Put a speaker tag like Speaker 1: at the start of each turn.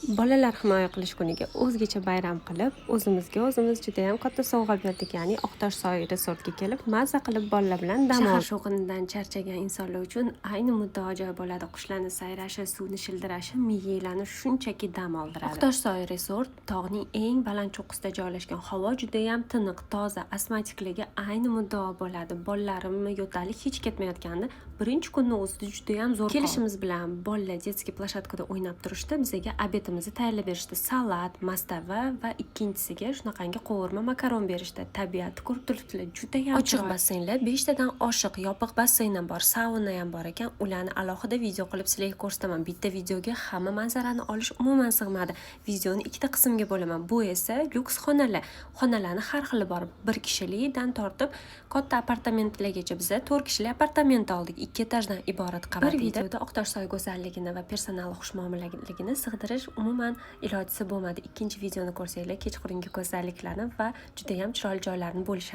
Speaker 1: Bolalar himoya qilish kuniga o'zgacha bayram qilib, o'zimizga juda ham katta sovg'a berdik. Ya'ni Oqtosh soy resortga kelib, mazza qilib bolalar bilan dam oldik. Shahar shovqinidan charchagan insonlar uchun ayni muddao joy bo'ladi. Qushlarning sayrashi, suvni shildirashi miyanglarni shunchaki dam oldiradi. Oqtosh soy resort tog'ning eng baland cho'qqisida joylashgan. Havo juda ham tiniq, toza, asmatikligi ayni muddao bo'ladi. Bolalarimni yo'talik hech ketmayotgandi. Birinchi kunning o'zida juda ham zo'r. Kelishimiz bilan bolalar detskiy plashatkada o'ynab turishdi. Bizga obedimizni tayyorlab berishdi. Salat, mastava va ikkinchisiga shunaqangi qovurma makaron berishdi. Tabiatni ko'rib turibsizlar, juda ham ochiq basseynlar, 5 tadan oshiq yopiq basseyn ham bor, sauna ham bor ekan. Ularni alohida video qilib sizlarga ko'rsataman. Bitta videoga hamma manzarani olish umuman sig'madi. Videoni ikkita qismga bo'laman. Bu esa lyuks xonalar. Xonalarni har xili bor. 1 kishilikdan tortib katta apartamentlargacha. Biz 4 kishilik apartament oldik. 2 etajdan iborat qavat. Bir videoda Oqtosh soy go'zalligini va personal xushmuomalaligini sig'dirish umuman ilojisi bo'lmadi. Ikkinchi videoni ko'rsanglar, kechqurungi go'zalliklarni va juda ham chiroyli joylarni bo'lishaman.